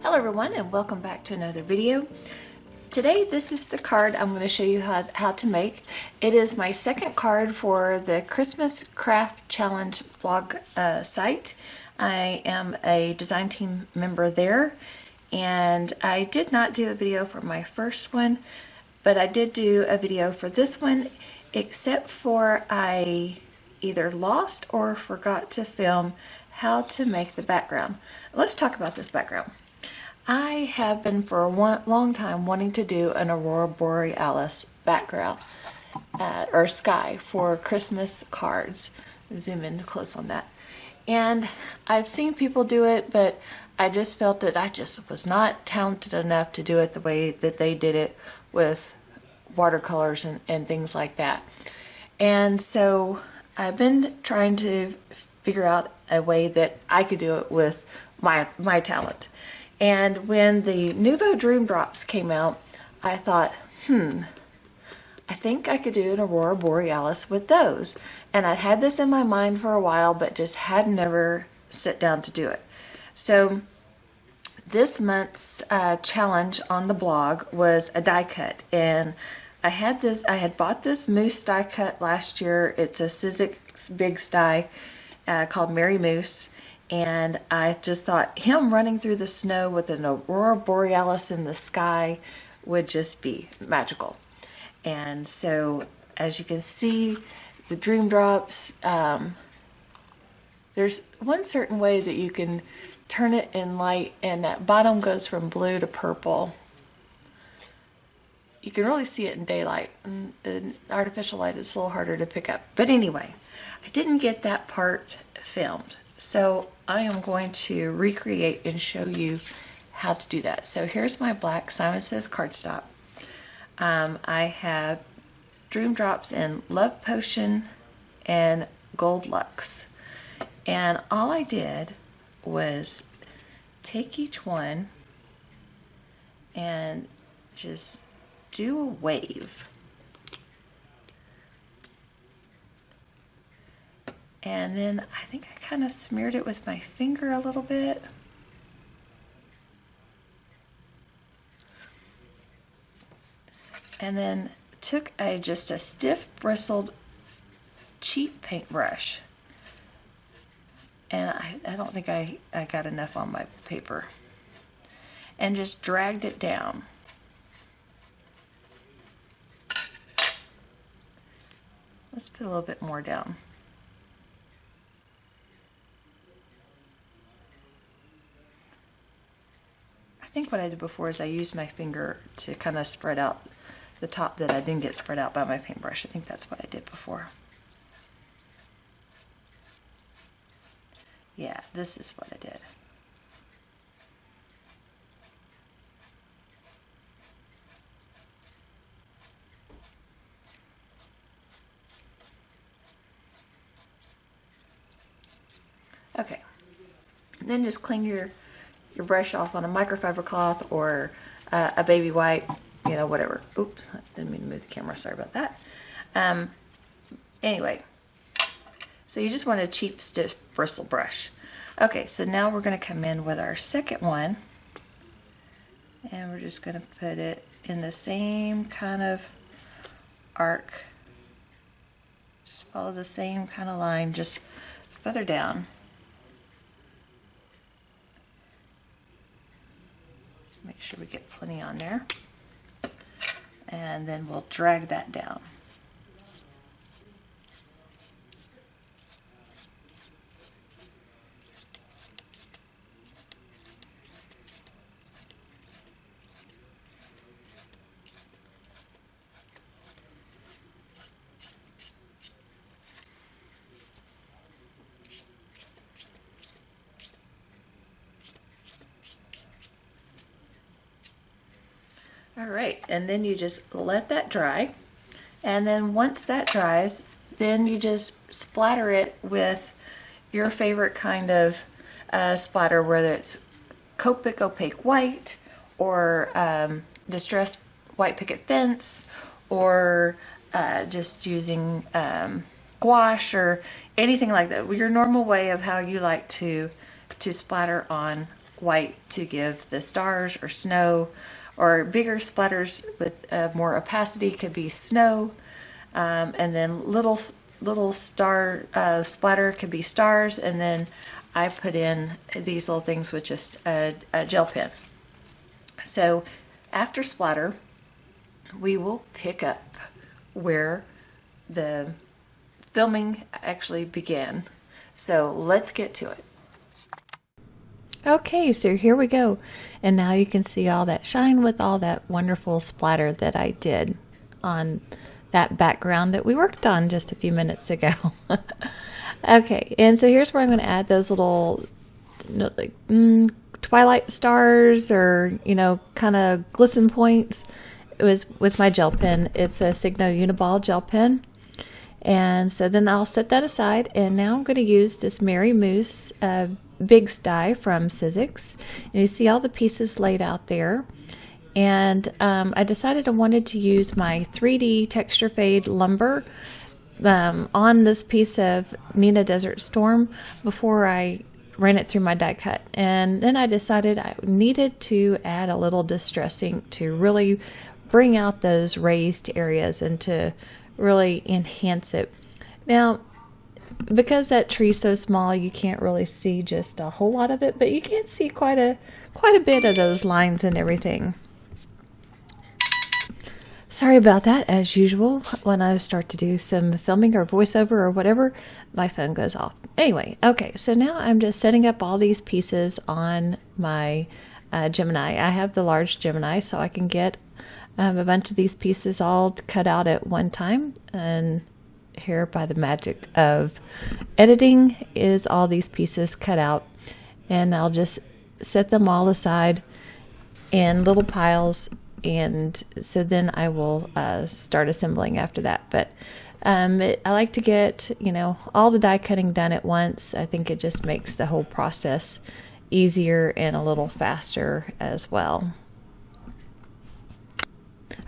Hello everyone and welcome back to another video. Today this is the card I'm going to show you how to make. It is my second card for the Christmas Craft Challenge blog site. I am a design team member there, and I did not do a video for my first one, but I did do a video for this one, except for I either lost or forgot to film how to make the background. Let's talk about this background. I have been for a long time wanting to do an Aurora Borealis background or sky for Christmas cards. Zoom in close on that. And I've seen people do it, but I just felt that I just was not talented enough to do it the way that they did it with watercolors and things like that. And so I've been trying to figure out a way that I could do it with my talent. And when the Nuvo Dream Drops came out, I thought, I think I could do an Aurora Borealis with those. And I'd had this in my mind for a while, but just had never sat down to do it. So this month's challenge on the blog was a die cut. And I had bought this moose die cut last year. It's a Sizzix Big die called Merry Moose. And I just thought him running through the snow with an Aurora Borealis in the sky would just be magical. And so, as you can see, the Dream Drops, there's one certain way that you can turn it in light, and that bottom goes from blue to purple. You can really see it in daylight. In artificial light, it's a little harder to pick up. But anyway, I didn't get that part filmed. So I am going to recreate and show you how to do that. So here's my black Simon Says cardstock. I have Dream Drops in Love Potion and Gold Lux. And all I did was take each one and just do a wave. And then I think I kind of smeared it with my finger a little bit. And then took just a stiff bristled cheap paintbrush. And I don't think I got enough on my paper. And just dragged it down. Let's put a little bit more down. I think what I did before is I used my finger to kind of spread out the top that I didn't get spread out by my paintbrush. I think that's what I did before. Yeah, this is what I did. Okay, and then just clean your brush off on a microfiber cloth or a baby wipe, you know, whatever. Oops, I didn't mean to move the camera, sorry about that. Anyway, so you just want a cheap stiff bristle brush. Okay, so now we're going to come in with our second one, and we're just going to put it in the same kind of arc. Just follow the same kind of line, just further down. Make sure we get plenty on there, and then we'll drag that down. Alright, and then you just let that dry, and then once that dries, then you just splatter it with your favorite kind of splatter, whether it's Copic Opaque White or Distressed White Picket Fence, or just using gouache or anything like that. Your normal way of how you like to splatter on white to give the stars or snow, or bigger splatters with more opacity could be snow, and then little star splatter could be stars, and then I put in these little things with just a gel pen. So after splatter, we will pick up where the filming actually began. So let's get to it. Okay, so here we go. And now you can see all that shine with all that wonderful splatter that I did on that background that we worked on just a few minutes ago. Okay, and so here's where I'm going to add those little twilight stars, or kind of glisten points. It was with my gel pen. It's a Signo Uniball gel pen. And so then I'll set that aside, and now I'm going to use this Merry Moose big die from Sizzix. And you see all the pieces laid out there. And I decided I wanted to use my 3D texture fade lumber on this piece of Neenah Desert Storm before I ran it through my die cut. And then I decided I needed to add a little distress ink to really bring out those raised areas and to really enhance it. Now, because that tree's so small, you can't really see just a whole lot of it, but you can see quite a bit of those lines and everything. Sorry about that. As usual, when I start to do some filming or voiceover or whatever, my phone goes off. Anyway, okay, so now I'm just setting up all these pieces on my Gemini. I have the large Gemini, so I can get a bunch of these pieces all cut out at one time. And here, by the magic of editing, is all these pieces cut out. And I'll just set them all aside in little piles. And so then I will start assembling after that. But I like to get, all the die cutting done at once. I think it just makes the whole process easier and a little faster as well.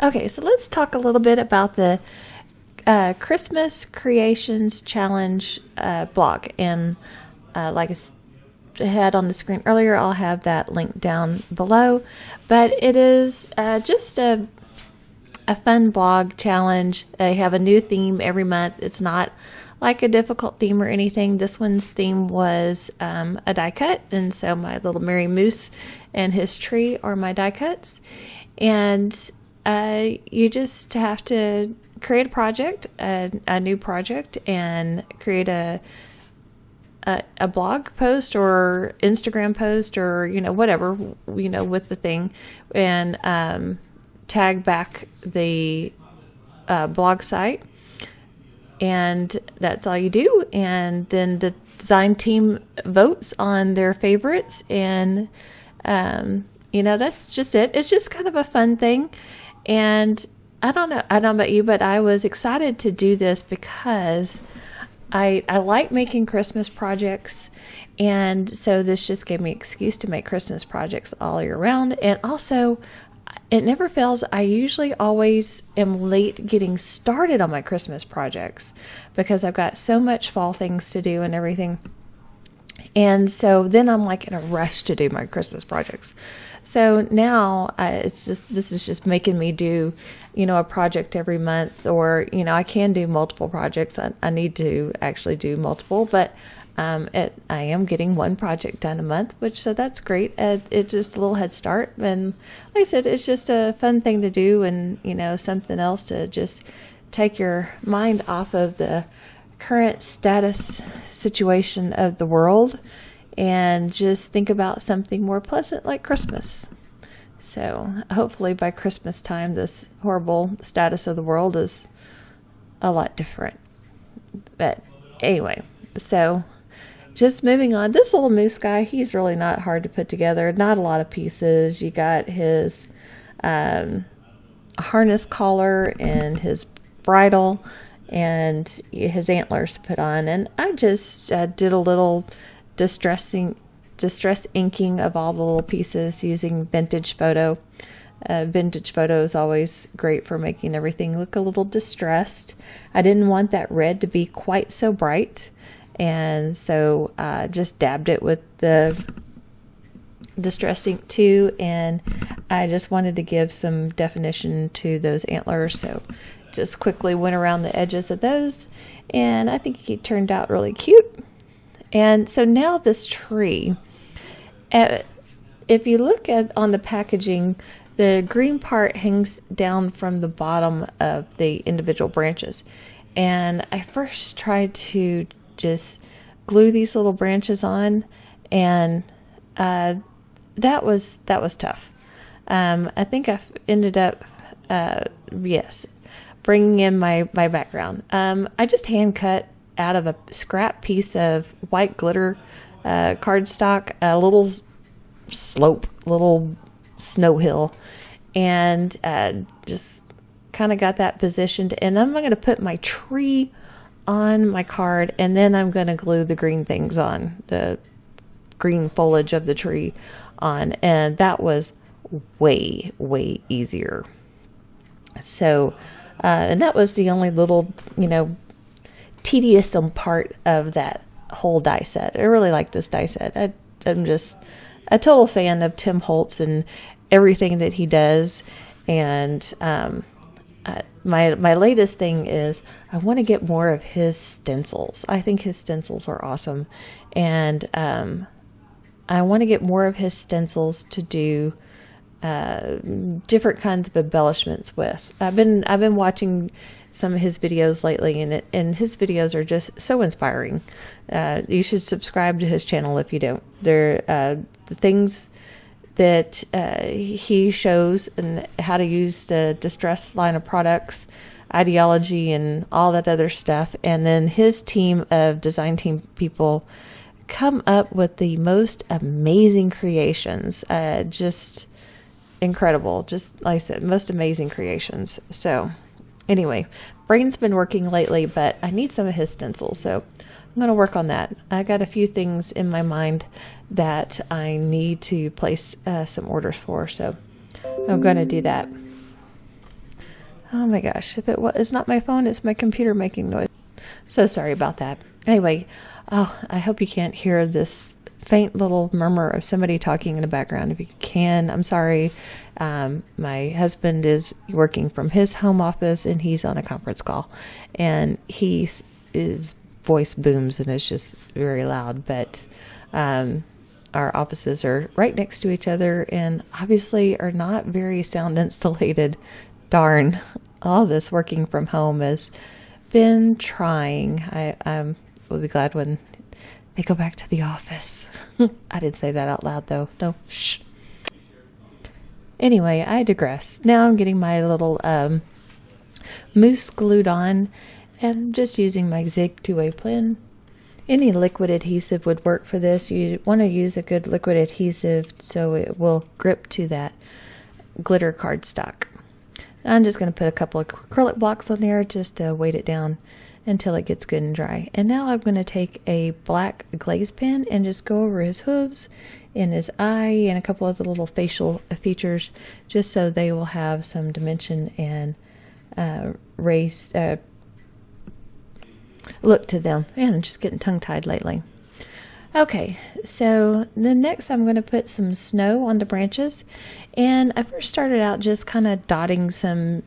Okay, so let's talk a little bit about the Christmas Creations Challenge blog. And like I had on the screen earlier, I'll have that link down below. But it is just a fun blog challenge. They have a new theme every month. It's not like a difficult theme or anything. This one's theme was a die cut, and so my little Merry Moose and his tree are my die cuts. And you just have to create a project, a new project, and create a blog post or Instagram post, or whatever, with the thing, and tag back the blog site, and that's all you do. And then the design team votes on their favorites, and that's just it. It's just kind of a fun thing. And I don't know about you, but I was excited to do this because I like making Christmas projects, and so this just gave me an excuse to make Christmas projects all year round. And also, it never fails, I usually always am late getting started on my Christmas projects because I've got so much fall things to do and everything. And so then I'm like in a rush to do my Christmas projects. So now this is just making me do, a project every month, or, I can do multiple projects. I need to actually do multiple, but I am getting one project done a month, so that's great. It's just a little head start. And like I said, it's just a fun thing to do, and, something else to just take your mind off of the current status situation of the world and just think about something more pleasant like Christmas. So hopefully by Christmas time, this horrible status of the world is a lot different. But anyway, so just moving on. This little moose guy, he's really not hard to put together. Not a lot of pieces. You got his harness collar and his bridle and his antlers to put on. And I just did a little distress inking of all the little pieces using Vintage Photo. Vintage Photo is always great for making everything look a little distressed. I didn't want that red to be quite so bright, and so just dabbed it with the Distress ink too, and I just wanted to give some definition to those antlers, so just quickly went around the edges of those, and I think it turned out really cute. And so now this tree, if you look at on the packaging, the green part hangs down from the bottom of the individual branches, and I first tried to just glue these little branches on, and that was tough. I think I ended up, bringing in my background. I just hand cut out of a scrap piece of white glitter cardstock, a little slope, little snow hill, and just kind of got that positioned. And I'm going to put my tree on my card, and then I'm going to glue the green things on, the green foliage of the tree on, and that was way easier. So and that was the only little tedious part of that whole die set. I really like this die set. I'm just a total fan of Tim Holtz and everything that he does. And my latest thing is I want to get more of his stencils. I think his stencils are awesome, and I want to get more of his stencils to do different kinds of embellishments with. I've been watching some of his videos lately, and his videos are just so inspiring. You should subscribe to his channel if you don't. They're the things that he shows, and how to use the Distress line of products, ideology, and all that other stuff. And then his team of design team people come up with the most amazing creations. Just incredible. Just like I said, most amazing creations. So anyway, brain's been working lately, but I need some of his stencils, so I'm going to work on that. I got a few things in my mind that I need to place some orders for, so I'm going to do that. Oh my gosh, if it's not my phone, it's my computer making noise. So sorry about that. Anyway, I hope you can't hear this faint little murmur of somebody talking in the background. If you can, I'm sorry. My husband is working from his home office, and he's on a conference call, and his voice booms, and it's just very loud. But our offices are right next to each other, and obviously are not very sound insulated. Darn, all this working from home has been trying. I will be glad when they go back to the office. I didn't say that out loud, though. No, shh. Anyway, I digress. Now I'm getting my little mousse glued on, and just using my Zig two-way pen. Any liquid adhesive would work for this. You want to use a good liquid adhesive so it will grip to that glitter cardstock. I'm just going to put a couple of acrylic blocks on there just to weight it down until it gets good and dry. And now I'm going to take a black glaze pen and just go over his hooves and his eye and a couple of the little facial features, just so they will have some dimension and look to them. Man, I'm just getting tongue-tied lately. Okay, so then next I'm going to put some snow on the branches, and I first started out just kind of dotting some,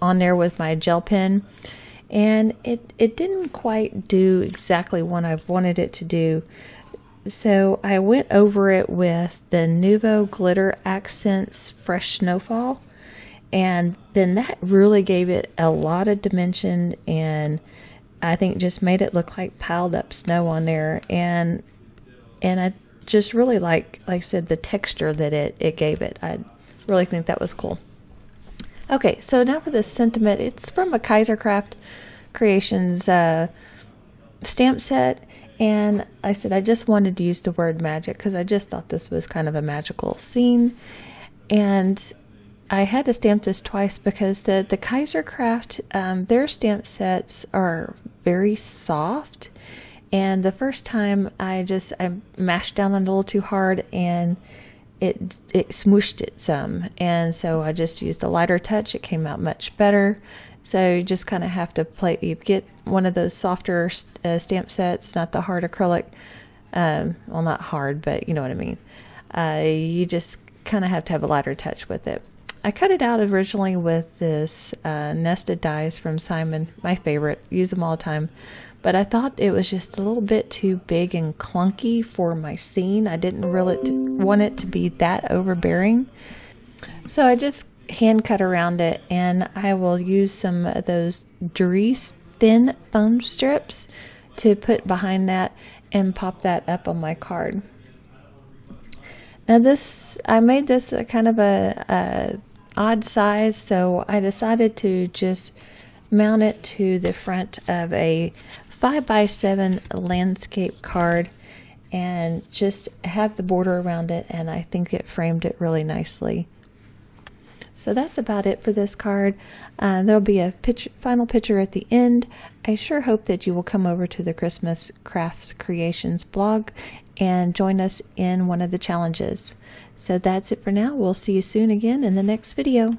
on there with my gel pen, and it didn't quite do exactly what I wanted it to do. So I went over it with the Nuvo Glitter Accents Fresh Snowfall, and then that really gave it a lot of dimension, and I think just made it look like piled up snow on there, and I just really like I said, the texture that it gave it. I really think that was cool. Okay, so now for this sentiment. It's from a Kaisercraft Creations stamp set, and I said I just wanted to use the word magic because I just thought this was kind of a magical scene, and I had to stamp this twice because the Kaisercraft, their stamp sets are very soft, and the first time I mashed down on it a little too hard, and it smooshed it some, and so I just used a lighter touch. It came out much better. So you just kind of have to you get one of those softer stamp sets, not the hard acrylic, Well, not hard, but you know what I mean. You just kind of have to have a lighter touch with it. I cut it out originally with this nested dies from Simon, my favorite, use them all the time. But I thought it was just a little bit too big and clunky for my scene. I didn't really want it to be that overbearing. So I just hand cut around it, and I will use some of those Dries thin foam strips to put behind that and pop that up on my card. Now I made this a kind of a odd size, so I decided to just mount it to the front of a 5x7 landscape card and just have the border around it, and I think it framed it really nicely. So that's about it for this card. There'll be a final picture at the end. I sure hope that you will come over to the Christmas Crafts Creations blog and join us in one of the challenges. So that's it for now. We'll see you soon again in the next video.